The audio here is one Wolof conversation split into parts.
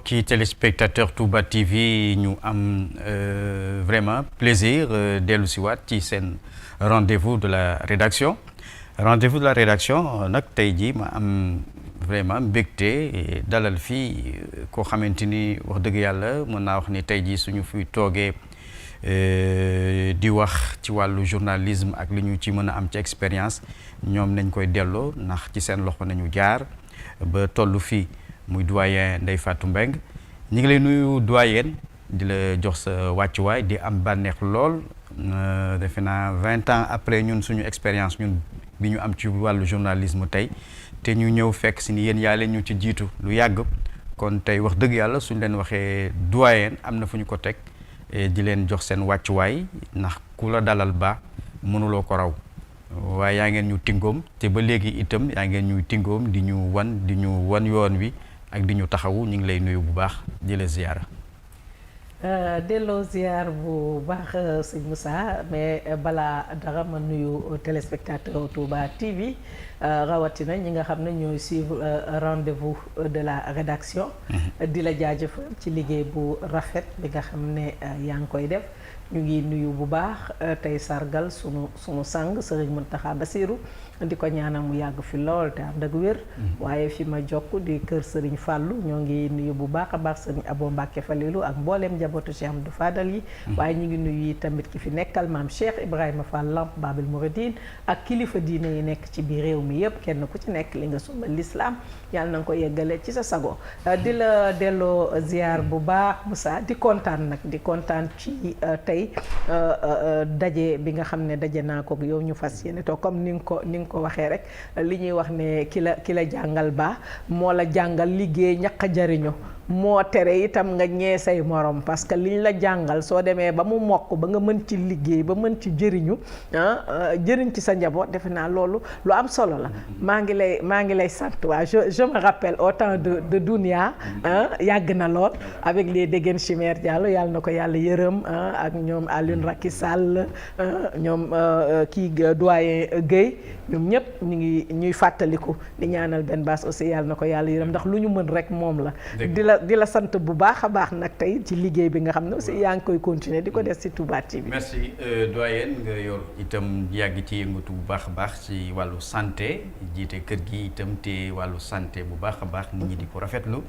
mbokki téléspectateur Touba TV ñu am vraiment plaisir dellu si waat ci seen rendez-vous de la rédaction nag tey jii ma am vraiment mbégte dalal fii koo xamante ni wax dëgg yàlla mën naa wax ni tey jii suñu fi toogee di wax ci wàllu journalisme ak li ñu ci mën a am ci expérience ñoom nañ koy delloo ndax ci seen loxo nañu jaar ba tollu fii muy doyen Ndeye Fatou Mbengue ñi ngi lay nuyu doyen di la jox sa wàccuwaay di am bànneex lool defe naa 20 ans après ñun suñu expérience ñun bi ñu am ci wàllu journalisme tey te ñu ñëw fekk si ni yéen yaa leen ñu ci jiitu lu yàgg kon tey wax dëgg yàlla suñ leen waxee doyen am na fu ñu ko teg di leen jox seen wàccuwaay ndax ku la dalal ba mënuloo ko raw waaye yaa ngeen ñu tingoom te ba léegi itam yaa ngeen ñuy tingoom di ñu wan yoon wi ak di ñu taxawu ñu ngi lay nuyu bu baax di la ziyaara. delloo ziar bu baax sëñ Moussa mais balaa dara ma nuyu téléspectateur Touba TV rawatina ñi nga xam ne ñooy suivre rendez-vous de la rédaction. di la jaajëfal ci liggéey bu rafet bi nga xam ne yaa ngi koy def ñu ngi nuyu bu baax tey sargal sunu sang Serigne Mountakha Bassirou di ko ñaanal mu yàgg fi lool te ànd ak wér. waaye fi ma jokk di kër Serigne Fallou ñoo ngi nuyu bu baax a baax Serigne Abo Mbacke Falilou ak mbooleem njabootu Cheikh Amadou Fadal yi. waaye ñu ngi nuyu tamit ki fi nekkal maam Cheikh Ibrahima Fall Lamp Babil Mouridine ak kilifa diine yi nekk ci biir réew mi yëpp kenn ku ci nekk li nga sumbal l'islam yàlla na nga ko yeggale ci sa sago. di la delloo ziar bu baax Moussa di kontaan ci tey daje bi nga xam ne daje naa ko yow ñu fas yéene to comme ni nga ko waxee rek li ñuy wax ne ki la jàngal ba moo la jàngal liggéey ñaq a jariñu moo tere itam nga ñee say morom parce que liñ la jàngal soo demee ba mu mokk ba nga mën ci liggéey ba mën ci jëriñu jëriñ ci sa njaboot defe naa loolu lu am solo la maa ngi lay sant waa je me rappelle au temps de Dunia yàgg na lool avec les Déguène Chimère Diallo yàlla na ko yàlla yërëm ak ñoom Alioune Racky Sall ñoom kii doyen Guèye ñoom ñëpp ñuy fàttaliku di ñaanal benn baas aussi yàlla na ko yàlla yërëm ndax lu ñu mën rek moom la di la sant bu baax a baax nag tey ci liggéey bi nga xam ne aussi yaa ngi koy continuer di ko def ci Touba TV. merci doyen nga yor itam yàgg ci yëngatu bu baax a baax ci wàllu santé jiite kër gi itam te wàllu santé bu baax a baax nit ñi di ko rafetlu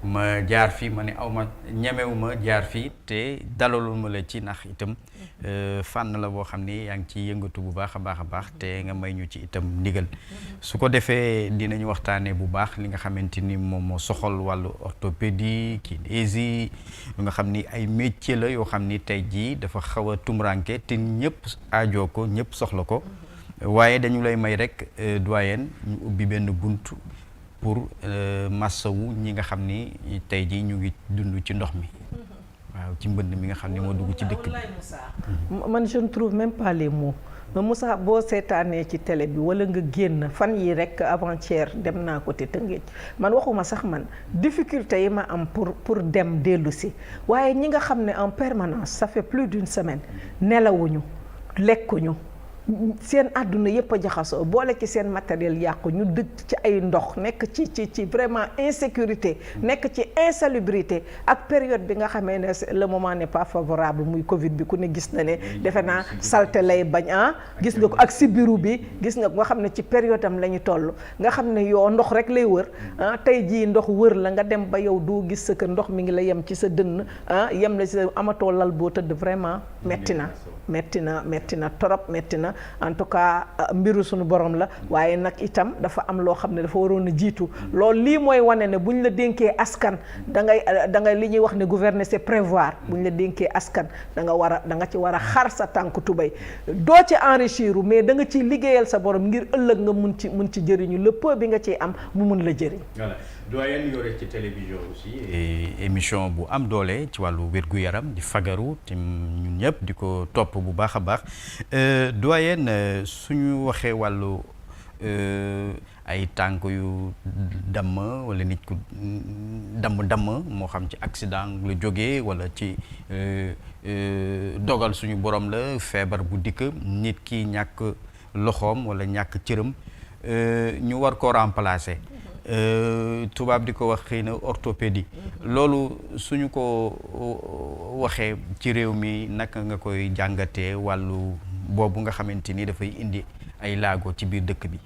ma jaar fii ma ne aw ma ñemewu ma jaar fii te dalalu ma la ci ndax itam fànn la boo xam ne yaa ngi ci yëngatu bu baax a baax te nga may ñu ci itam ndigal su ko defee dinañu waxtaanee bu baax li nga xamante ni moom moo soxal wàllu orthopédie kinésie lu nga xam ni ay métier la yoo xam ni tey jii dafa xaw a tumranke te ñëpp aajoo ko ñëpp soxla ko waaye dañu lay may rek doyen ñu ubbi benn bunt pour massawu ñi nga xam ni tey jii ñu ngi dund ci ndox mi waaw ci mbënd mi nga xam ni moo dugg ci dëkk bi. man je ne trouve même pas les mots Moussa boo seetaanee ci télé bi wala nga génn fan yi rek avant-hier dem naa ko te Tëngéej man waxuma sax man difficulté yi ma am pour dem dellu si waaye ñi nga xam ne en permanence ça fait plus d'une semaine nelawuñu lekkuñu seen àdduna yëpp a jaxasoo boole ci seen matériel yàqu ñu dëkk ci ay ndox nekk ci vraiment insécurité nekk ci insalubrité ak période bi nga xamee ne le moment n'est pas favorable muy Covid bi ku ne gis na ne defe naa salte lay bañ gis nga ko ak sibiru bi gis nga ko nga xam ne ci période am la ñu toll nga xam ne yoo ndox rek lay wër tey jii ndox wër la nga dem ba yow doo gis sa kër ndox mi ngi la yem ci sa dënn yem la ci sa amatoo lal boo tëdd vraiment metti na torop metti na en tout cas mbiru suñu borom la waaye nag itam dafa am loo xam ne dafa waroon a jiitu loolu lii mooy wane ne buñ la dénkee askan da ngay li ñuy wax ne gouverner c'est prévoir buñ la dénkee askan da nga ci war a xar sa tànk tubéy doo ci enrichir mais da nga ciy liggéeyal sa borom ngir ëllëg nga mun ci jëriñu le peu bi nga ciy am mu mun la jëriñ. voilà doyen yore ci télévision aussi émission bu am doole ci wàllu wér-gu-yaram di fagaru te ñun ñëpp di ko topp bu baax a baax doyen suñu waxee wàllu ay tànk yu damm wala nit ku damm moo xam ci accident la jógee wala ci dogal suñu borom la feebar bu dikk nit ki ñàkk loxoom wala ñàkk cëram ñu war ko remplacer tubaab di ko wax xëy na orthopédie loolu suñu ko waxee ci réew mi naka nga koy jàngatee wàllu boobu nga xamante ni dafay indi ay laago ci biir dëkk bi.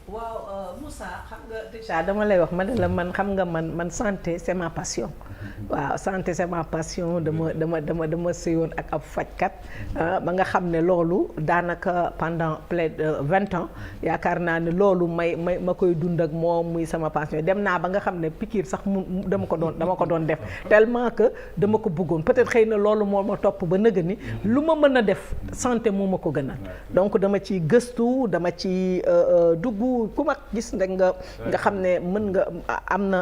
waaw Moussa xam nga déjà dama lay wax man xam nga man santé c'est ma passion. waaw santé c'est ma passion dama sëyoon ak ab fajkat ba nga xam ne loolu daanaka pendant plus de 20 ans yaakaar naa ne loolu ma koy dund ak moom muy sama passion dem naa ba nga xam ne piqûre sax dama ko doon def tellement que dama ko bëggoon peut-être xëy na loolu moo ma topp ba nëga ni lu ma mën a def santé moo ma ko gënal donc dama ci gëstu dama ci dugg ku ma gis rek nga xam ne mën nga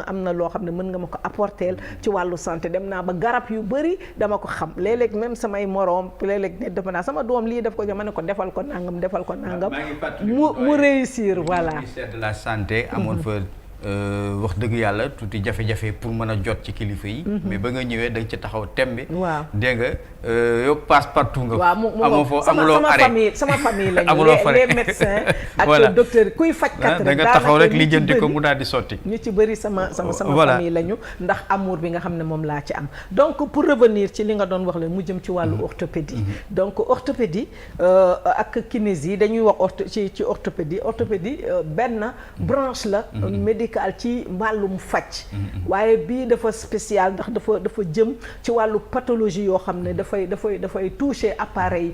am na loo xam ne mën nga ma ko apporter ci wàllu santé dem naa ba garab yu bëri dama ko xam léeg-léeg même samay moroom léeg-léeg ne dafa naa sama doom lii def ko ma ne ko defal ko nangam mu réussir voilà. Ministère de la santé amoon fa wax dëgg yàlla tuuti jafe-jafe pour mën a jot ci kilifa yi. mais ba nga ñëwee da nga ci taxaw tembe. waaw dégg nga yow passe partout nga. waaw amuloo arrêt sama famille lañu les médecins ak docteur kuy fajkat rek da nga taxaw rek lijjanti ko mu daal di sotti. ñu ci bëri sama famille lañu ndax amour bi nga xam ne moom laa ci am donc pour revenir ci li nga doon wax leen mu jëm ci wàllu orthopédie. donc orthopédie ak kinésie dañuy wax ci orthopédie benn branche la médicale ci wàllum faj waaye bii dafa spécial ndax dafa jëm ci wàllu pathologie yoo xam ne dafay toucher appareil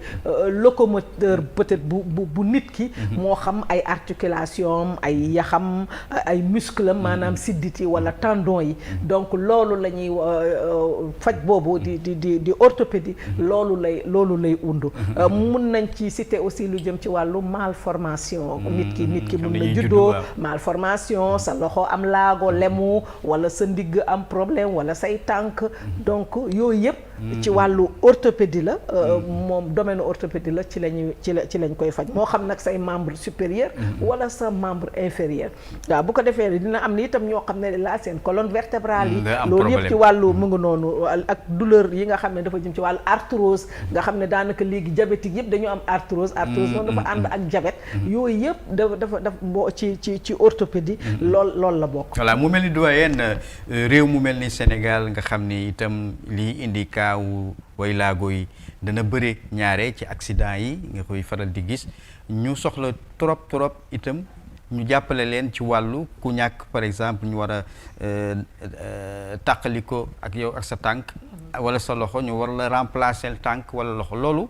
locomoteur peut-être bu nit ki moo xam ay articulation ay yaxam ay muscle maanaam siddit yi wala tendon yi donc loolu la ñuy faj boobu di orthopédie loolu lay undu mun nañ ci citer aussi lu jëm ci wàllu malformation nit ki mun na juddoo malformation sa loxo am laago lemu wala sa ndigg am problème wala say tànk donc yooyu yëpp ci wàllu orthopédie la moom domaine orthopédie la ci lañ koy faj moo xam nag say membre supérieur wala sa membre inférieur waaw bu ko defee dina am ni itam ñoo xam ne la seen colonne vertébrale yi loolu yëpp ci wàllu mu ngi noonu ak douleur yi nga xam ne dafa jëm ci wàllu arthrose nga xam ne daanaka léegi diabétique yëpp dañu am arthrose moom dafa ànd ak diabète yooyu yëpp dafa boo ci orthopédie lool la bokk. voilà mu mel ni doyen réew mu mel ni Sénégal nga xam ni itam lii indi kaawu way laago yi dana bëre ñaare ci accident yi nga koy faral di gis ñu soxla trop itam ñu jàppale leen ci wàllu ku ñàkk par exemple ñu war a tàqali ko ak yow ak sa tànk wala sa loxo ñu war la remplacer tànk wala loxo loolu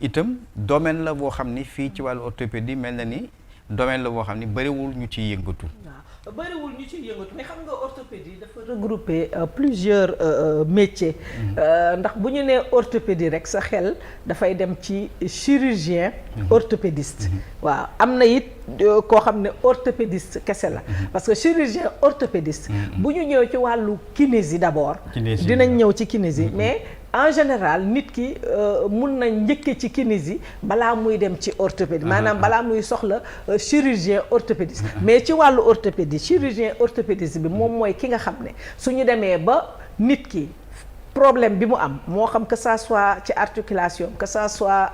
itam domaine la boo xam ni fii ci wàllu orthopédie mel na ni domaine la boo xam ni bëriwul ñu ciy yëngatu. bëriwul ñu ciy yëngatu mais xam nga orthopédie dafa regrouper plusieurs métiers ndax bu ñu nee orthopédie rek sa xel dafay dem ci chirurgien orthopédiste waaw am na it koo xam ne orthopédiste kese la parce que chirurgien orthopédiste bu ñu ñëw ci wàllu kinésie d'abord dinañ ñëw ci kinésie mais en général nit ki mun na njëkke ci kinésie balaa muy dem ci orthopédie maanaam balaa muy soxla chirurgien orthopédiste mais ci wàllu orthopédie chirurgien orthopédiste bi moom mooy ki nga xam ne suñu demee ba nit ki problème bi mu am moo xam que ça soit ci articulation que ça soit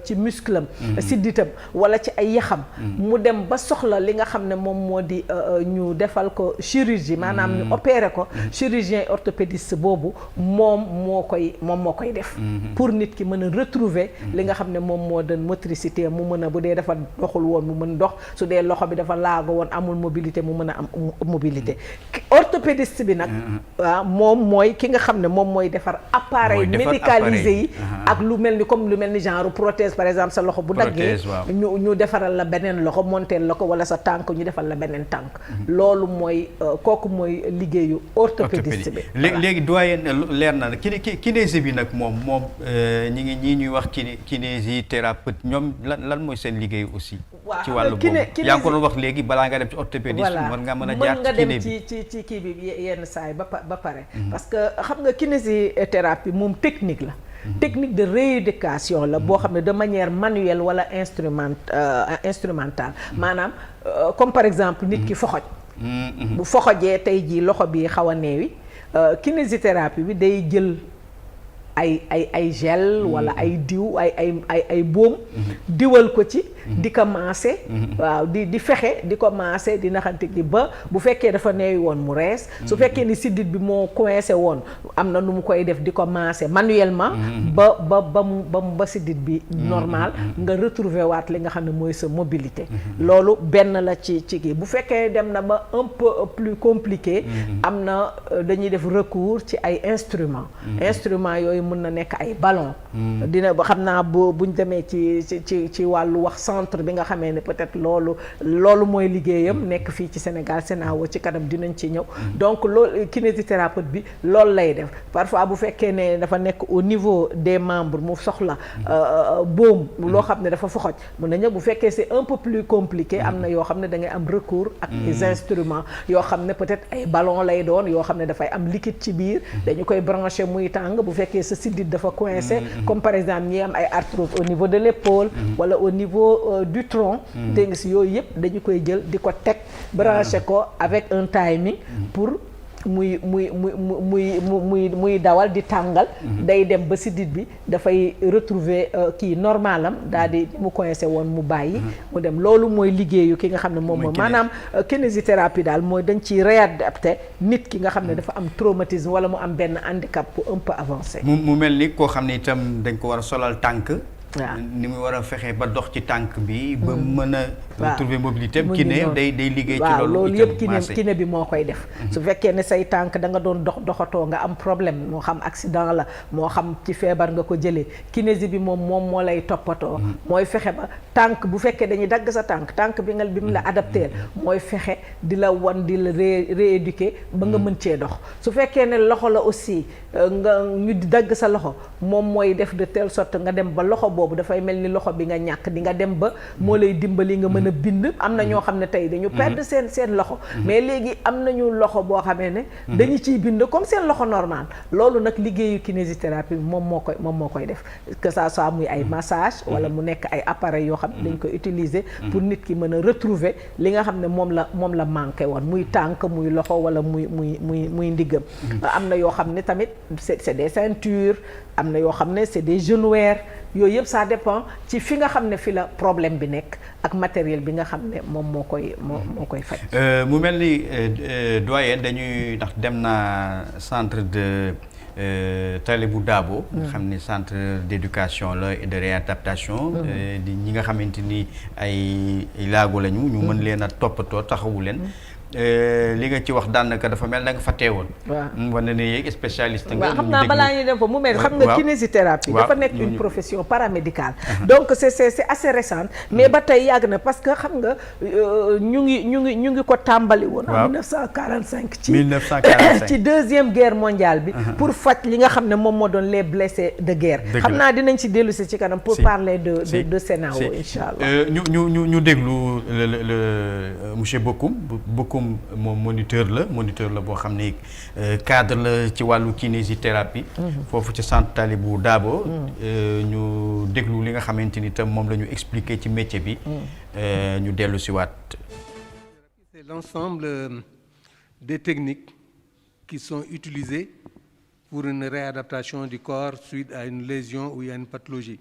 ci muscle am sidditam wala ci ay yaxam mu dem ba soxla li nga xam ne moom moo di ñu defal ko chirurgie maanaam ñu opérer ko chirurgien orthopédiste boobu moom moo koy def pour nit ki mën a retrouver li nga xam ne moom moo doon motricité mu mën a bu dee dafa doxul woon mu mën dox su dee loxo bi dafa laago woon amul mobilité mu mën a am mobilité orthopédiste bi nag waaw moom mooy ki nga xam ne moom mooy defar appareil médicalisé yi ak lu mel ni genre prothèse par exemple sa loxo bu daggee ñu defaral la beneen loxo monteel la ko wala sa tànk ñu defal la beneen tànk loolu mooy kooku mooy liggéeyu orthopédiste bi léegi doyen leer na kinésie bi nag moom ñii ñuy wax kinésithérapeute ñoom lan mooy seen liggéey aussi ci wàllu boobu yaa ngi ko doon wax léegi balaa nga dem ci orthopédiste war nga mën a jaar ci kiné bi ci kii bi yenn saay ba pare parce que xam nga kinésithérapie moom technique la technique de rééducation la boo xam ne de manière manuelle wala instrumentale maanaam comme par exemple nit ki foxoj bu foxojee tey jii loxo bi xaw a neewi kinésithérapie bi day jël ay gel wala ay diw ay boom diwal ko ci di ko maase waaw di fexe di ko maase di naxante gi ba bu fekkee dafa neewi woon mu rees su fekkee ni siddit bi moo coincé woon am na nu mu koy def di ko maase manuellement ba siddit bi normal nga retrouver waat li nga xam ne mooy sa mobilité loolu benn la ci kii bu fekkee dem na ba un peu plus compliqué am na dañuy def recours ci ay instruments yooyu mën na nekk ay ballon dina xam naa buñ demee ci wàllu wax centre bi nga xamee ne peut-être loolu mooy liggéeyam nekk fii ci Sénégal Sénao ci kanam dinañ ci ñëw donc loolu kinésithérapeute bi loolu lay def parfois bu fekkee ne dafa nekk au niveau des membres mu soxla boom loo xam ne dafa foxoj mën na ñëw bu fekkee c'est un peu plus compliqué am na yoo xam ne da ngay am recours ak des instruments yoo xam ne peut-être ay ballon lay doon yoo xam ne dafay am liquide ci biir dañu koy branché muy tàng bu fekkee sa siddit dafa coincé comme par exemple ñi am ay arthrose au niveau de l'épaule wala au niveau du tronc dégg nga si yooyu yëpp dañu koy jël di ko teg branché ko avec un timing pour muy dawal di tàngal day dem ba siddit bi dafay retrouver kii normalam daal di mu coincé woon mu bàyyi mu dem loolu mooy liggéeyu ki nga xam ne moom maanaam kinésithérapie daal mooy dañ ciy réadapté nit ki nga xam ne dafa am traumatisme wala mu am benn handicap bu un peu avancé mu mel ni koo xam ne itam dañ ko war a solal tànk waaw ni muy war a fexe ba dox ci tànk bi ba mën a trouver mobilité am kiné day liggéey ci loolu yëpp kiné bi moo koy def su fekkee ne say tànk da nga doon doxatoo nga am problème moo xam accident la moo xam ci feebar nga ko jëlee kinési bi moom moo lay toppatoo mooy fexe ba tànk bu fekkee dañuy dagg sa tànk bi mu la adapté mooy fexe di la wan di la rééduquer ba nga mën cee dox su fekkee ne loxo la aussi nga ñu dagg sa loxo moom mooy def de telle sorte nga dem ba loxo boobu dafay mel ni loxo bi nga ñàkk di nga dem ba moo lay dimbali nga mën a bind am na ñoo xam ne tey dañu perdre seen loxo mais léegi am nañu loxo boo xamee ne dañu ciy bind comme seen loxo normal loolu nag liggéeyu kinésithérapie moom moo koy def que ça soit muy ay massage wala mu nekk ay appareils yoo xam ne dañ koy utiliser pour nit ki mën a retrouver li nga xam ne moom la manqué woon muy tànk muy loxo wala muy ndiggam am na yoo xam ne tamit c'est des ceintures am na yoo xam ne c'est des genouillères yooyu yëpp ça dépend ci fi nga xam ne fi la problème bi nekk ak matériel bi nga xam ne moom moo koy faj. mu mel ni doyen dañuy ndax dem na centre de Talibou Dabo nga xam ni centre d'éducation la et de réadaptation di ñi nga xamante ni ay laago lañu ñu mën leen a toppatoo taxawu leen li nga ci wax daanaka dafa mel na nga fa teewoon. waaw wane ne yeeg spécialiste nga. waaw xam naa balaa ñuy dem fa mu mel xam nga kinésithérapie dafa nekk une profession paramédicale. donc c'est assez récent mais ba tey yàgg na parce que xam nga ñu ngi ko tàmbali woon. en 1945 ci deuxième guerre mondiale bi. pour faj li nga xam ne moom moo doon les blessés de guerre. xam naa dinañ ci dellu si ci kanam. pour parler de Sénao incha allah. ñu déglu le monsieur Bokoum moom moniteur la boo xam ne cadre la ci wàllu kinésithérapie foofu ci centre Talibou Dabo ñu déglu li nga xamante ni tam moom la ñu expliquer ci métier bi ñu dellu si waat. C'est l'ensemble des techniques qui sont utilisées pour une réadaptation du corps suite à une lésion ou à une pathologie.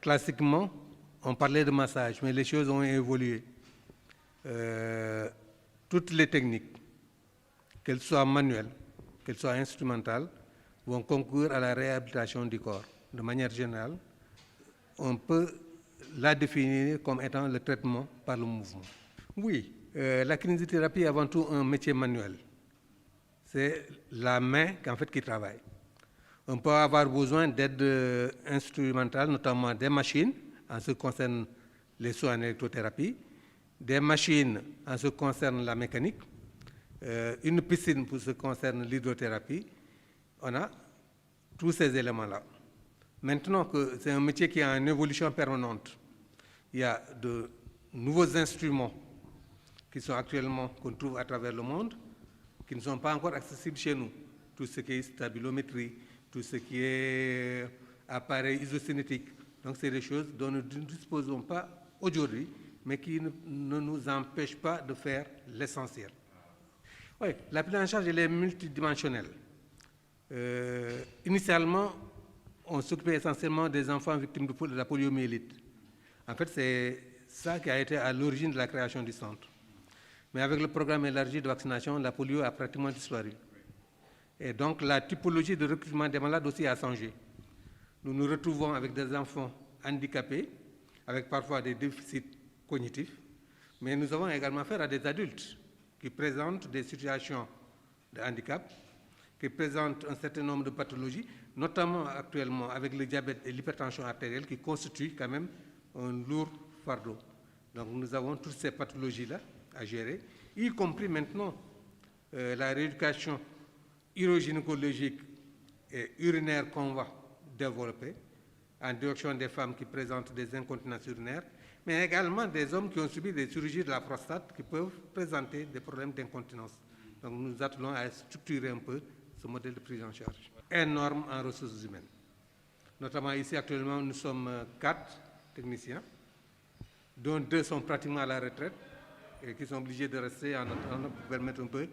Classiquement, on parlait de massage, mais les choses ont évolué. Toutes les techniques, qu'elles soient manuelles, qu'elles soient instrumentales, vont concourir à la réhabilitation du corps. De manière générale, on peut la définir comme étant le traitement par le mouvement. Oui, la kinésithérapie est avant tout un métier manuel. C'est la main qui travaille. On peut avoir besoin d'aide instrumentale, notamment des machines, en ce qui concerne les soins en électrothérapie, des machines en ce qui concerne la mécanique, une piscine pour ce qui concerne l'hydrothérapie. On a tous ces éléments-là. Maintenant que c'est un métier qui est en évolution permanente, il y a de nouveaux instruments qui sont actuellement, qu'on trouve à travers le monde, qui ne sont pas encore accessibles chez nous. Tout ce qui est stabilométrie, tout ce qui est appareil isocinétique. Donc c'est des choses dont nous ne disposons pas aujourd'hui, mais qui ne nous empêchent pas de faire l'essentiel. Oui, la prise en charge elle est multidimensionnelle. Initialement, on s'occupait essentiellement des enfants victimes de la poliomyélite. En fait, c'est ça qui a été à l'origine de la création du centre. Mais avec le programme élargi de vaccination, la polio a pratiquement disparu. Et donc, la typologie de recrutement des malades aussi a changé. Nous nous retrouvons avec des enfants handicapés, avec parfois des déficits cognitifs, mais nous avons également affaire à des adultes qui présentent des situations de handicap, qui présentent un certain nombre de pathologies, notamment actuellement avec le diabète et l'hypertension artérielle, qui constituent quand même un lourd fardeau. Donc nous avons toutes ces pathologies-là à gérer, y compris maintenant la rééducation urogynécologique et urinaire qu'on va développer en direction des femmes qui présentent des incontinences urinaires, mais également des hommes qui ont subi des chirurgies de la prostate qui peuvent présenter des problèmes d'incontinence. Donc nous attelons à structurer un peu ce modèle de prise en charge. Énorme en ressources humaines. Notamment ici actuellement nous sommes 4 techniciens, dont 2 sont pratiquement à la retraite et qui sont obligés de rester en attendant pour permettre un peu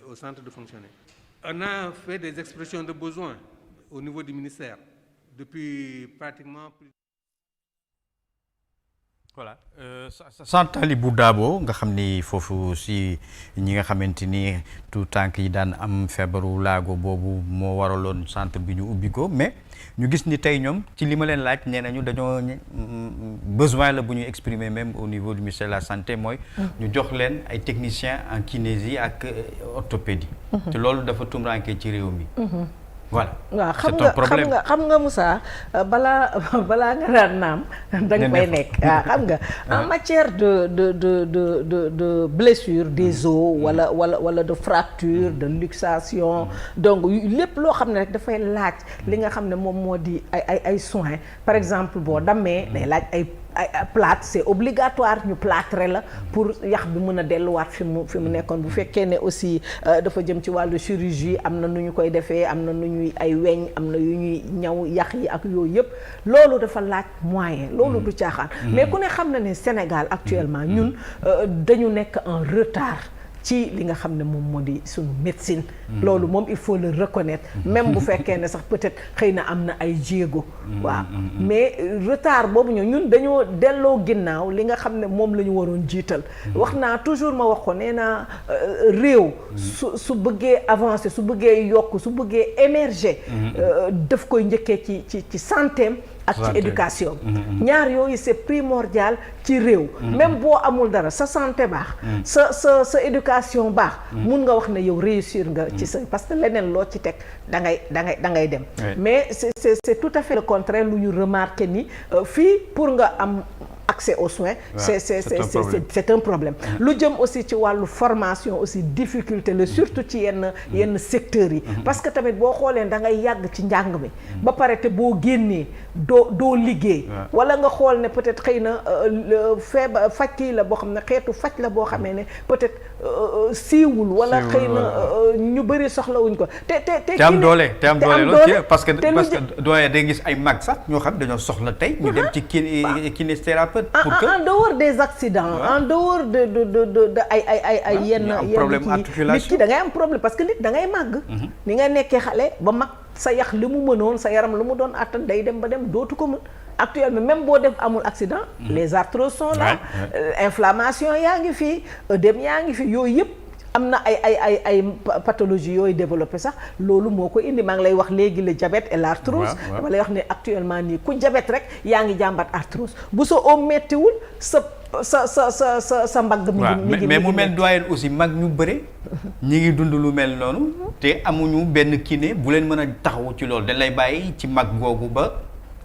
au centre de fonctionner. On a fait des expressions de besoins au niveau du ministère depuis pratiquement plus. Voilà sant Talibou Dabo nga xam ni foofu si ñi nga xamante ni tout tànk yi daan am feebaru laago boobu moo waraloon centre bi ñu ubbi ko mais ñu gis ni tey ñoom ci li ma leen laaj nee nañu dañoo besoin la bu ñu exprimer même au niveau du ministère de la santé mooy ñu jox leen ay techniciens en kinésie ak orthopédie te loolu dafa tumranke ci réew mi voilà waaw xam nga Moussa balaa nga daan naam da nga koy nekk waaw xam nga en matière de blessure des os wala de fracture de luxation donc lépp loo xam ne rek dafay laaj li nga xam ne moom moo di ay soins par exemple boo dammee day laaj ay plâtre c'est obligatoire ñu plâtrer la pour yax bi mën a delluwaat fi mu nekkoon bu fekkee ne aussi dafa jëm ci wàllu chirurgie am na nu ñu koy defee am na nu ñuy ay weñ am na yu ñuy ñaw yax yi ak yooyu yëpp loolu dafa laaj moyen loolu du caaxaan mais ku ne xam na ne Sénégal actuellement ñun dañu nekk en retard ci li nga xam ne moom moo di suñu médecine loolu moom il faut le reconnaître même bu fekkee ne sax peut-être xëy na am na ay jéego waaw mais retard boobu ñun dañoo delloo ginnaaw li nga xam ne moom la ñu waroon jiital wax naa toujours ma wax ko nee naa réew su bëggee avancer su bëggee yokk su bëggee émerger daf koy njëkkee ci santéem ak ci éducation ñaar yooyu c'est primordial ci réew même boo amul dara sa santé baax sa éducation baax mun nga wax ne yow réussir nga ci sa parce que leneen loo ci teg da ngay dem mais c'est tout à fait le contraire lu ñu remarqué ni fii pour nga am accès aux soins c'est un problème lu jëm aussi ci wàllu formation aussi difficulté la surtout ci yenn secteurs yi parce que tamit boo xoolee da ngay yàgg ci njàng mi ba pare te boo génnee doo liggéey wala nga xool ne peut-être xëy na feebar faj kii la boo xam ne xeetu faj la boo xamee ne peut-être siiwul wala xëy na ñu bëri soxlawuñ ko te am doole loolu parce que doole day gis ay mag sax ñoo xam dañoo soxla tey ñu dem ci kinésithérapeute en dehors des accidents en dehors de ay yenn nit ki da ngay am problème parce que nit da ngay màgg ni nga nekkee xale ba mag sa yax li mu mënoon sa yaram lu mu doon attan day dem ba dem dootu ko mën actuellement même boo def amul accident les arthroses sont là inflammation yaa ngi fi œdème yaa ngi fi yooyu yëpp am na ay pathologie yooyu développé sax loolu moo ko indi maa ngi lay wax léegi le diabète et l'arthrose dama lay wax ne actuellement nii ku diabète rek yaa ngi jàmbat arthrose bu sa oom mettiwul sa mbagg mi ngi mais mu mel doyen aussi mag ñu bëre ñi ngi dund lu mel noonu te amuñu benn kiné bu leen mën a taxaw ci loolu dañ lay bàyyi ci mag googu ba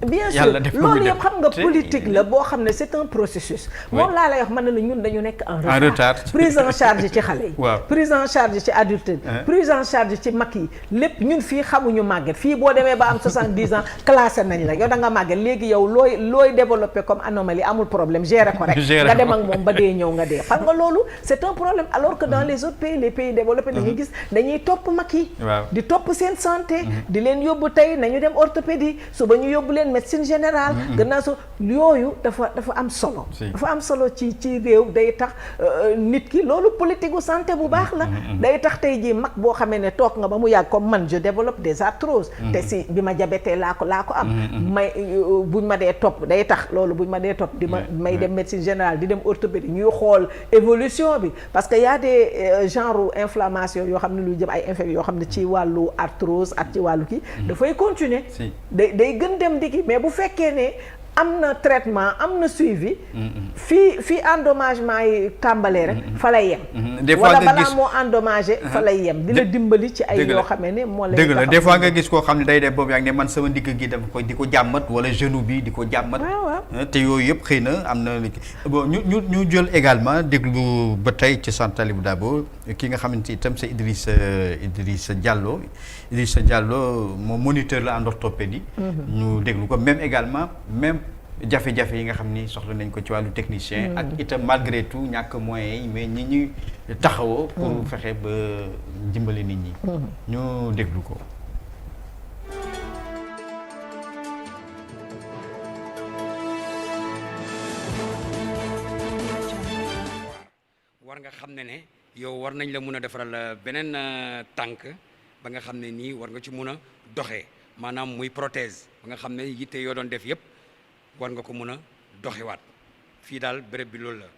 bien sûr loolu yëpp xam nga politique la boo xam ne c'est un processus moom laa lay wax man ne la ñun dañu nekk en retard prise en charge ci xale yi prise en charge ci adulte yi prise en charge ci mag yi lépp ñun fii xamuñu màgget fii boo demee ba am 70 ans classé nañ la yow da nga màgget léegi yow looy développé comme anomalie amul problème gérer ko rek nga dem ak moom ba dee ñëw nga dee xam nga loolu c'est un problème alors que dans les autres pays les pays développés dañuy gis dañuy topp mag yi di topp seen santé di leen yóbbu tey nañu dem orthopédie suba ñu yóbbu leen leen médecine générale. gannaaw so yooyu dafa am solo. dafa am solo ci réew day tax nit ki loolu politique gu santé bu baax la. day tax tey jii mag boo xamee ne toog nga ba mu yàgg comme man je développe des arthroses. te si bi ma jabetee laa ko am. may buñ ma dee topp day tax loolu buñ ma dee topp di ma may dem médecine générale di dem orthopédie ñuy xool évolution bi parce que y a des genre inflammation yoo xam ne luy jëm ay infections yoo xam ne ci wàllu arthrose ak ci wàllu kii dafay continuer day gën dem di kii mais bu fekkee ne am na traitement am na suivi fii endommagement yi tàmbalee rek fa lay yem des fois wala nga balaa gis moo endommagé fa lay yem di la dimbali ci ay yoo xamee ne moo lay dëgg la des fois nga gis koo xam ne day def boobu yaa ngi ne man sama ndigg gi dafa koy di ko jàmmat wala genou bi di ko jàmmat te yooyu yëpp xëy na am na bon ñu jël également déglu ba tey ci Centre Talibou Dabo ki nga xamante itam c'est Idrissa Diallo moom moniteur la en orthopédie ñu déglu ko même également jafe-jafe yi nga xam ni soxla nañ ko ci wàllu technicien ak itam malgré tout ñàkk moyens yi mais ñi ñuy taxawoo pour fexe ba dimbali nit ñi ñu déglu ko. war nga xam ne yow war nañ la mun a defaral beneen tànk ba nga xam ne nii war nga ci mun a doxee maanaam muy prothèse ba nga xam ne yitte yoo doon def yëpp war nga ko mun a doxiwaat fii daal béréb bi loolu la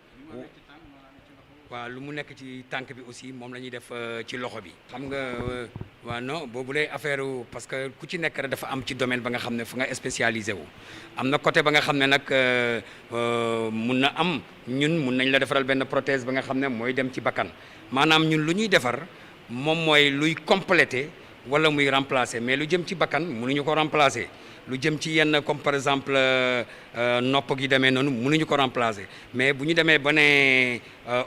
waaw lu mu nekk ci tànk bi aussi moom la ñuy def ci loxo bi xam nga waaw non boobu lay affaire parce que ku ci nekk rek dafa am ci domaine ba nga xam ne fu nga spécialisé wu am na côté ba nga xam ne nag mun na am ñun mun nañ la defaral benn prothèse ba nga xam ne mooy dem ci bakkan maanaam ñun lu ñuy defar moom mooy luy compléter wala muy remplacer mais lu jëm ci bakkan mënuñu ko remplacer lu jëm ci yenn comme par exemple nopp gi demee noonu mënuñu ko remplacer mais bu ñu demee ba ne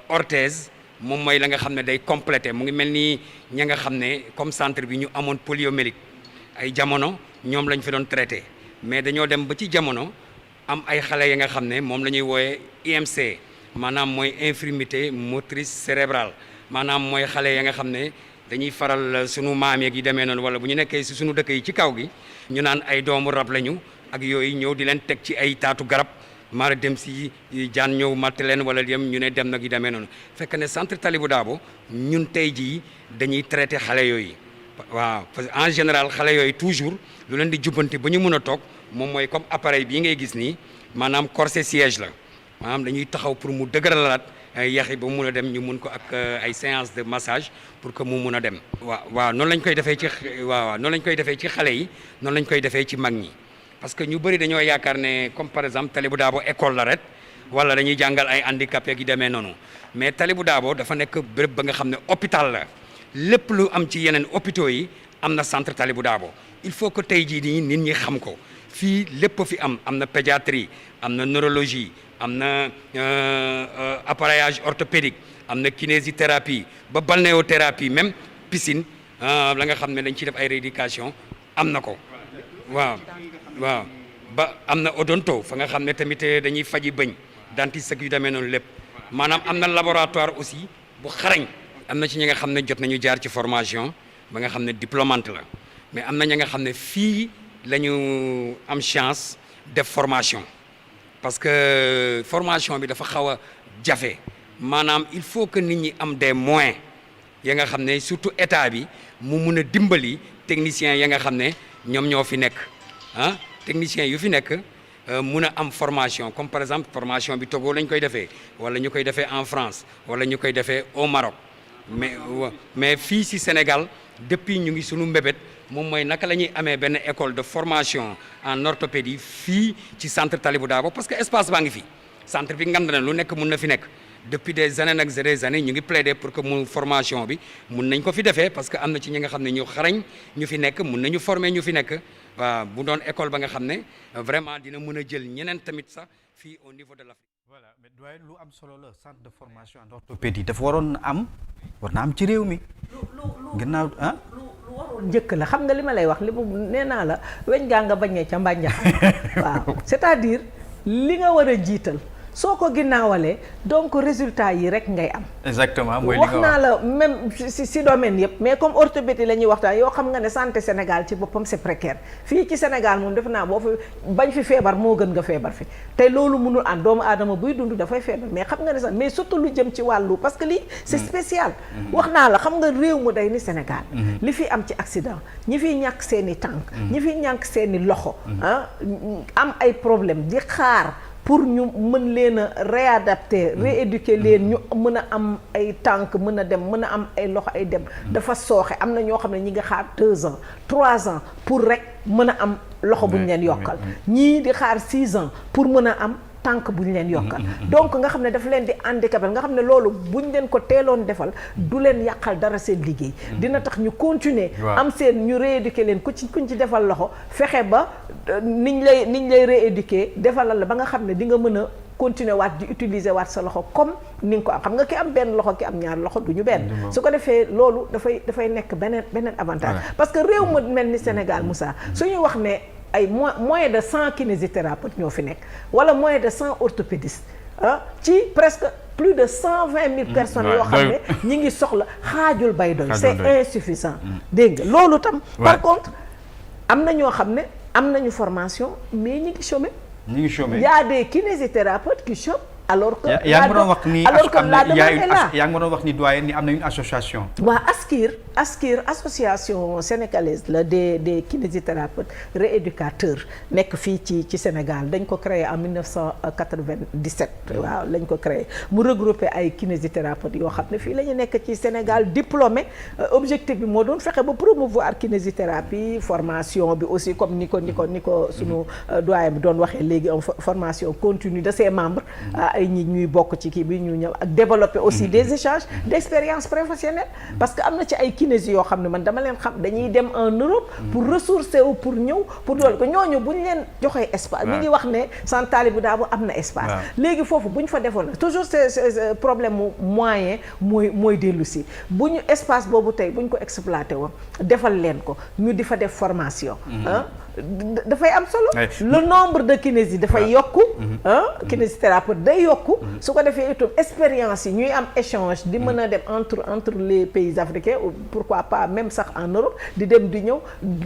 orthèse moom mooy la nga xam ne day compléter mu ngi mel ni ña nga xam ne comme centre bi ñu amoon poliomyélite ay jamono ñoom lañ fi doon traité mais dañoo dem ba ci jamono am ay xale ya nga xam ne moom la ñuy wooyee IMC maanaam mooy infirmité motrice cérébrale maanaam mooy xale ya nga xam ne dañuy faral sunu maam yeeg yi demee noonu wala bu ñu nekkee si sunu dëkk yi ci kaw gi ñu naan ay doomu rab lañu ak yooyu ñëw di leen teg ci ay taatu garab mara dem si jaan ñëw matt leen wala dem ñu ne dem nag yi demee noonu fekk ne Centre Talibou Dabo ñun tey jii dañuy traité xale yooyu waaw parce que en général xale yooyu toujours lu leen di jubbanti ba ñu mën a toog moom mooy comme appareil bii ngay gis nii maanaam corset siège la maanaam dañuy taxaw pour mu dëgëralaat yaxi ba mu mun a dem ñu mun ko ak ay séance de massage pour que mu mun a dem. waaw noonu lañ koy defee ci noonu lañ koy defee ci xale yi noonu lañ koy defee ci mag ñi parce que ñu bëri dañoo yaakaar ne comme par exemple Talibou Dabo école la rek wala dañuy jàngal ay handicapé gi demee noonu mais Talibou Dabo dafa nekk béréb ba nga xam ne hôpital la lépp lu am ci yeneen hôpitaux yi am na Centre Talibou Dabo il faut que tey jii nii nit ñi xam ko fii lépp fi am na pédiatrie am na neurologie am na appareillage orthopédique am na kinésithérapie ba balnéothérapie même piscine la nga xam ne dañ ciy def ay rééducation am na ko waaw ba am na odonto fa nga xam ne tamit dañuy faji bëñ dentiste yu demee noonu lépp maanaam am na laboratoire aussi bu xarañ am na ci ñi nga xam ne jot nañu jaar ci formation ba nga xam ne diplômante la mais am na ñi nga xam ne fii la ñu am chance def formation parce que formation bi dafa xaw a jafe maanaam il faut que nit ñi am des moyens ya nga xam ne surtout état bi mu mun a dimbali techniciens ya nga xam ne ñoom ñoo fi nekk techniciens yu fi nekk mun a am formation comme par exemple formation bi Togo lañ koy defee wala ñu koy defee en France wala ñu koy defee au Maroc mais fii ci Sénégal depuis ñu ngi sunu mbébét moom mooy naka la ñuy amee benn école de formation en orthopédie fii ci Centre Talibou Dabo parce que espace baa ngi fi centre bi ngand na lu nekk mun na fi nekk depuis des années nag des années ñu ngi plaider pour que mu formation bi mun nañ ko fi defee parce que am na ci ñi nga xam ne ñu xarañ ñu fi nekk mun nañu former ñu fi nekk waaw bu doon école ba nga xam ne vraiment dina mën a jël ñeneen tamit sax fii au niveau de l'Afrique. Voilà mais doyen lu am solo la centre de formation en orthopédie dafa waroon war na am ci réew mi. gannaaw lu waroon njëkk la xam nga li ma lay wax li mu nee naa la weñ gaa nga bañee ca mbànja waaw c'est-à-dire li nga war a jiital soo ko ginnaawalee donc résultat yi rek ngay am. exactement mooy li wax nga naa la même si domaine yëpp mais comme orthopédie la ñuy waxtaan yoo xam nga ne santé Sénégal ci boppam c'est précaire fii ci Sénégal moom def naa boo fi bañ fi feebar moo gën nga feebar fi te loolu mënul ànd doomu aadama buy dund dafay feebar mais xam nga ne sax mais surtout lu jëm ci wàllu parce que lii c'est spécial. wax naa la xam nga réew mu day ni Sénégal. li fi am ci accident ñi fiy ñàkk seeni tànk. ñi fiy ñàkk seeni loxo. am ay problème di xaar. pour ñu mën leen a réadapter rééduquer leen ñu mën a am ay tànk mën a dem mën a am ay loxo ay dem dafa sooxe am na ñoo xam ne ñi nga xaar 2 ans 3 ans pour rek mën a am loxo bu ñu leen yokkal ñii di xaar 6 ans pour mën a am tànk bu ñu leen yokkal donc nga xam ne dafa leen di handicapé nga xam ne loolu buñ leen ko teeloon defal du leen yàqal dara seen liggéey dina tax ñu continuer am seen ñu rééduquer leen kuñ ci defal loxo fexe ba niñ lay rééduquer defalal la ba nga xam ne di nga mën a continuer waat di utiliser waat sa loxo comme ni nga ko am xam nga ki am benn loxo ki am ñaar loxo du ñu benn su ko defee loolu dafay nekk beneen avantage parce que réew ma mel ni Sénégal Moussa suñuy wax ne ay moins de 100 kinésithérapeutes ñoo fi nekk wala moins de 100 orthopédistes ci presque plus de 120 000 personnes yoo xam ne ñi ngi soxla xaajul bay doy c'est insuffisant dégg nga loolu tam par contre am na ñoo xam ne am nañu formation mais ñi ngi chômer y a des kinésithérapeutes qui chôment alors que yaa ngi ma doon wax ni alors que la demande est là yaa ngi ma doon wax ni doyen ni am na une association. waa ASKIR association sénégalaise la des kinésithérapeutes rééducateurs nekk fii ci Sénégal dañ ko créé en 1997 waaw lañ ko créé mu regroupé ay kinésithérapeutes yoo xam ne fii la ñu nekk ci Sénégal diplômé objectif bi moo doon fexe ba promouvoir kinésithérapie formation bi aussi comme ni ko sunu doyen bi doon waxee léegi formation continue de ses membres ay ñi ñuy bokk ci kii bi ñu ñëw ak développer aussi des échanges d'expérience professionnelle parce que am na ci ay kinésio yoo xam ne man dama leen xam dañuy dem en Europe pour ressourcer wu pour ñëw pour dool ko ñooñu bu ñu leen joxee espace ñu ngi wax ne Sant Talibou Dabo am na espace léegi foofu bu ñu fa defoon toujours c'est problème mu moyen mooy dellu si bu ñu espace boobu tey bu ñu ko exploité woon defal leen ko ñu di fa def formation dafay am solo le nombre de kinésio dafay yokku kinésithérapeute day yokku su ko defee itam expérience yi ñuy am échange di mën a dem entre les pays africains ou pourquoi pas même sax en Europe di dem di ñëw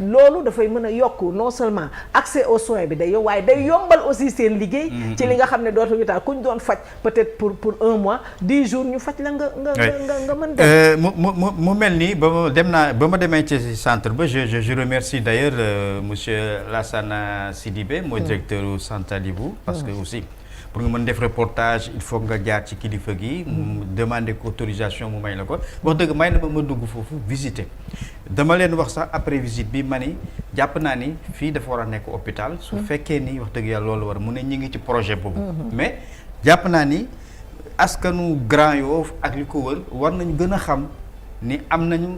loolu dafay mën a yokku non seulement accès aux soins bi day yow waaye day yombal aussi seen liggéey ci li nga xam ne dootuñu taal ku ñu doon faj peut-être pour 1 mois 10 jours ñu faj la nga mën dem mu mel ni ba ma demee ci centre ba je remercie d'ailleurs monsieur Lassana Sidibé mooy directeur u Sant Talibou parce que aussi pour nga mën def reportage il faut nga jaar ci kilifa gi mu demander ko autorisation mu may la ko wax dëgg may na ba ma dugg foofu visiter dama leen wax sax après visite bi ma ni jàpp naa ni fii dafa war a nekk hôpital su fekkee ni wax dëgg yàlla loolu war mu ne ñi ngi ci projet boobu mais jàpp naa ni askanu Grand Yoff ak li ko wër war nañu gën a xam ni am nañu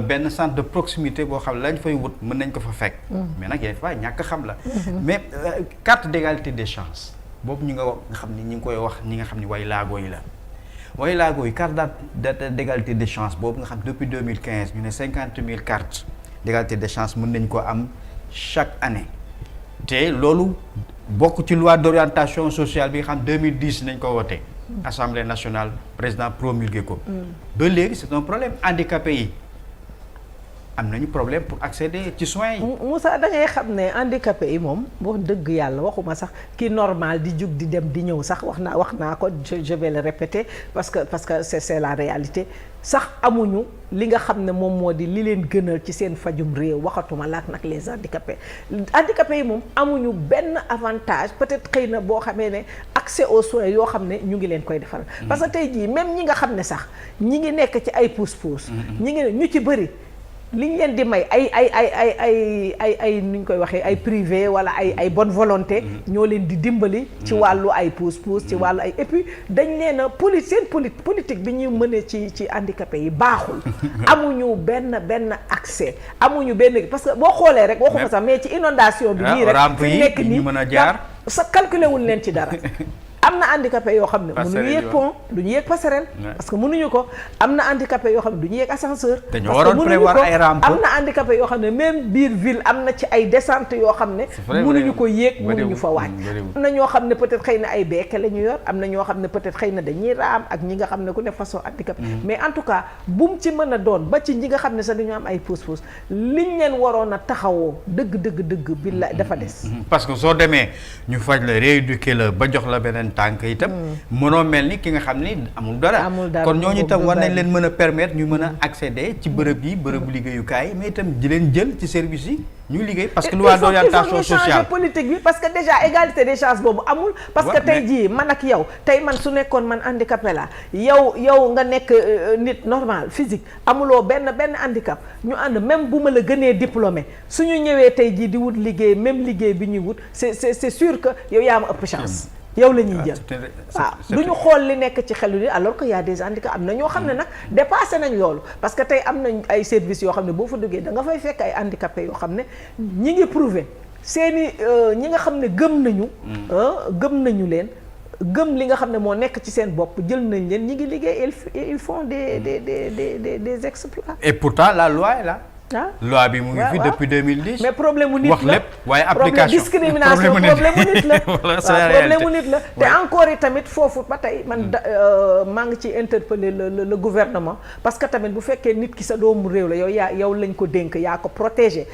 benn centre de proximité boo xam ne lañ fay wut mën nañ ko fa fekk mais nag yaay fa ñàkk xam la mais carte d'égalité des chances boobu ñu nga wax nga xam ni ñi ngi koy wax ñi nga xam ni way laago yi la way laago yi carte d'égalité des chances boobu nga xam depuis 2015 ñu ne 50 000 cartes d'égalité des chances mën nañ ko am chaque année te loolu bokk ci loi d'orientation sociale bi nga xam 2010 nañ ko wote Assemblée nationale président promulgué ko ba léegi c'est un problème handicapé yi am nañu problème pour accéder ci soins yi. Moussa da ngay xam ne handicapé yi moom wax dëgg yàlla waxuma sax ki normal di jug di dem di ñëw sax wax naa ko je vais le répéter parce que c'est la réalité sax amuñu li nga xam ne moom moo di li leen gënal ci seen fajum réew waxatuma laak nag les handicapés yi moom amuñu benn avantage peut-être xëy na boo xamee ne accès aux soins yoo xam ne ñu ngi leen koy defal. parce que tey jii même ñi nga xam ne sax ñi ngi nekk ci ay pousse-pousse. ñi ngi ñu ci bëri. liñ leen di may ay nu ñu koy waxee ay privé wala ay bonne volonté ñoo leen di dimbali ci wàllu ay pousse-pousse ci wàllu ay et puis dañ leen a seen politique bi ñuy mëne ci handicapé yi baaxul amuñu benn accès amuñu benn parce que boo xoolee rek waxuma sax mais ci inondation bi nii rek fi nekk nii mën a jaar sa calculé wul leen ci dara am am na handicapé yoo xam ne mënuñu yéeg pont duñu yéeg passerelle parce que mënuñu ko am na handicapé yoo xam ne duñu yéeg ascenseur dañoo waroon prévoir ay rampe am na handicapé yoo xam ne même biir ville am na ci ay descente yoo xam ne mënuñu ko yéeg mënuñu fa wàcc am na ñoo xam ne peut-être xëy na ay beeke la ñu yor am na ñoo xam ne peut-être xëy na dañuy raam ak ñi nga xam ne ku ne façon handicapé mais en tout cas bu mu ci mën a doon ba ci ñi nga xam ne sax dañu am ay pousse-pousse liñ leen waroon a taxawoo dëgg bi la dafa des parce que soo demee ñu faj la rééduquer la ba jox la beneen tànk itam mënoo mel ni ki nga xam ni amul dara kon ñooñu itam war nañ leen mën a permettre ñu mën a accéder ci bërëb yi bërëbu liggéeyukaay mais itam di leen jël ci service yi ñu liggéey parce que loi d'orientation sociale politique bi parce que déjà égalité des chances boobu amul parce que tey jii man ak yow tey man su nekkoon man handicapé la yow nga nekk nit normal physique amuloo benn handicap ñu ànd même bu ma la gënee diplômé suñu ñëwee tey jii di wut liggéey même liggéey bi ñuy wut c'est sûr que yow yaa ma ëpp chance yow la ñuy jël waaw du ñu xool li nekk ci xelu ni alors que y a des handicaps am na ñoo xam ne nag dépassé nañ loolu parce que tey am nañ ay services yoo xam ne boo fa duggee da nga fay fekk ay handicapés yoo xam ne ñi ngi prouvé seeni ñi nga xam ne gëm nañu leen gëm li nga xam ne moo nekk ci seen bopp jël nañ leen ñi ngi liggéey ils font des exploits et pourtant la loi est là loi bi mu ngi fi depuis 2010 mais problème mu nit wax lépp waaye application discrimination problème mu nit la problème mu nit la te encore yi tamit foofu ba tey man maa ngi ci interpeller le gouvernement parce que tamit bu fekkee nit ki sa doomu réew la yow lañ ko dénk yaa ko protéger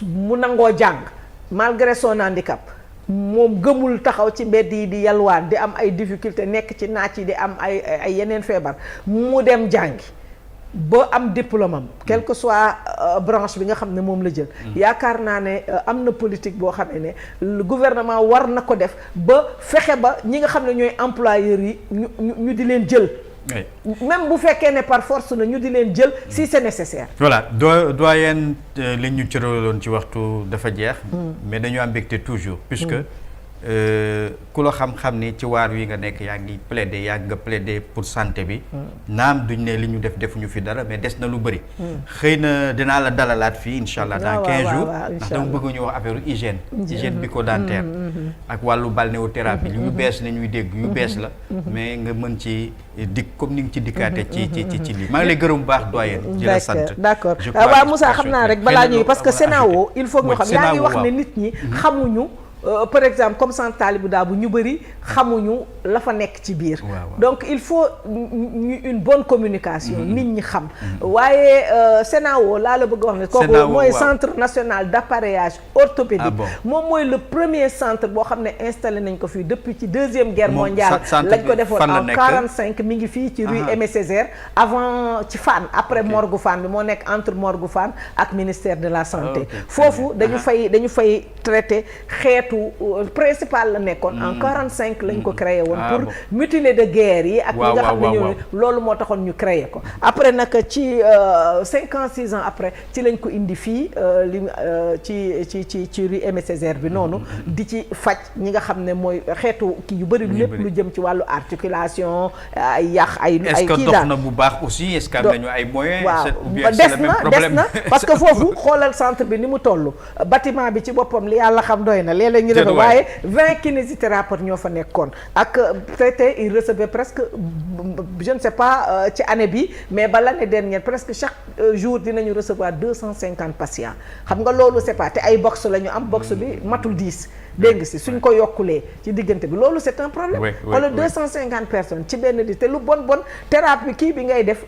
mu nangoo jàng malgré son handicap moom gëmul taxaw ci mbedd yi di yalwaan di am ay difficulté nekk ci naaj yi di am ay yeneen feebar mu dem jàngi ba am diplôme am quelle que soit branche bi nga xam ne moom la jël yaakaar naa ne am na politique boo xam ne le gouvernement war na ko def ba fexe ba ñi nga xam ne ñooy employeurs yi ñu di leen jël même bu fekkee ne par force na ñu di leen jël si c'est nécessaire voilà doyen li ñu cëraloon ci waxtu dafa jeex mais dañu am mbégte toujours puisque ku la xam-xam ni ci waar wi nga nekk yaa ngi plaider pour santé bi naam duñ ne li ñu defuñu fi dara mais des na lu bëri xëy na dinaa la dalalaat fii insha allah dans 15 jours ndax dama bëgg ñu wax affaire hygiène bucco-dentaire ak wàllu balnéothérapie lu ñu bees la ñuy dégg yu bees la mais nga mën ci dikk comme ni nga ci dikkaate ci lii maa ngi lay gërëm bu baax doyen di la sant d'accord waaw Moussa xam naa rek balaa ñuy parce que CENAO il faut ñu xam yaa ngi wax ne nit ñi xamuñu par exemple comme Centre Talibou Dabo ñu bëri xamuñu la fa nekk ci biir donc il faut une bonne communication nit ñi xam waaye CENAO laa la bëgg wax ne kooku mooy centre national d'appareillage orthopédique moom mooy le premier centre boo xam ne installé nañ ko fii depuis ci deuxième guerre mondiale lañ ko defoon en 45 mi ngi fii ci rue Aimé Césaire avant ci Fann après morgue Fann bi moo nekk entre morgue Fann ak ministère de la santé foofu dañu fay traité xeetu principal la nekkoon en 45 lañ ko créé woon pour mutilé de guerre yi ak ñi nga xam ne ñoo loolu moo taxoon ñu créé ko après nag ci 56 ans après ci lañ ko indi fii ci rue Aimé Césaire bi noonu di ci faj ñi nga xam ne mooy xeetu kii yu bëri lépp lu jëm ci wàllu articulation ay yàq ay est-ce que dox na bu baax aussi est-ce que am nañu ay moyens des na parce que foofu xoolal centre bi ni mu toll bâtiment bi ci boppam li yàlla xam doy na léeg-léeg ñu def waaye 20 kinésithérapeutes ñoo fa nekkoon ak traité il recevait presque je ne sais pas ci année bi mais ba l'année dernière presque chaque jour dinañu recevoir 250 patients xam nga loolu c'est pas te ay box la ñu am box bi matul 10 dégg nga si suñ ko yokkulee ci diggante bi loolu c'est un problème wala 250 personnes ci benn di te lu bon thérapie kii bi ngay def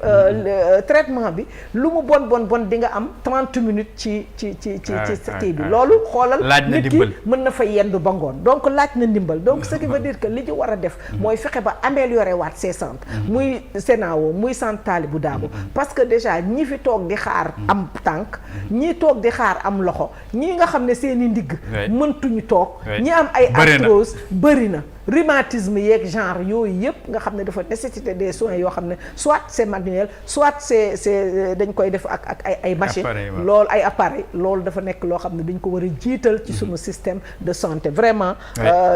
traitement bi lu mu bon di nga am 30 minutes ci kii bi loolu xoolal nit ki mën na fa yendu ba ngoon donc laaj na ndimbal donc ce qui veut dire que li ñu war a def mooy fexe ba améliorer waat ces centres muy CENAO muy Centre Talibou Dabo parce que déjà ñi fi toog di xaar am tànk ñii toog di xaar am loxo ñii nga xam ne seeni ndigg mëntuñu toog ñi am ay arthrose bëri na rhumatisme yeeg genre yooyu yëpp nga xam ne dafa nécessité des soins yoo xam ne soit c'est manuel soit c'est dañ koy def ak ay machine loolu ay appareil loolu dafa nekk loo xam ne dañ ko war a jiital ci sunu système de santé vraiment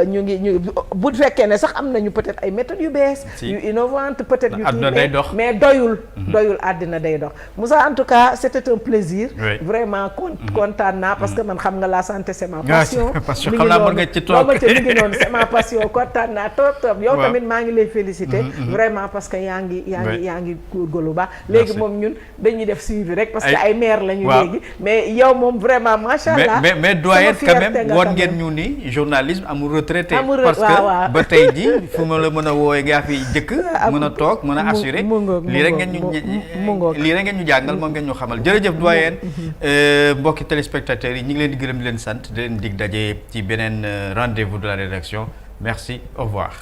ñu bu fekkee ne sax am nañu peut-être ay méthodes yu bees yu innovantes peut-être yu kii mais doyul àddina day dox Moussa en tout cas c'était un plaisir vraiment kontaan naa parce que man xam nga la santé c'est ma passion mi ngi noonu c'est ma passion kontaan naa trop yow tamit maa ngi lay féliciter vraiment parce que yaa ngi góorgóorlu baax léegi moom ñun dañuy def suivi rek parce que ay maire lañu léegi mais yow moom vraiment macha allah mais doyen quand même woon ngeen ñu ni journalisme amul retraité parce que ba tey ji fu ma la mën a woowee nga fi jëkk mën a toog mën a assurer lii rek ngeen ñu jàngal moom ngeen ñu xamal jërëjëf doyen mbokki téléspectateurs yi ñu ngi leen di gërëm di leen sant di leen dig daje ci beneen rendez-vous de la rédaction merci au revoir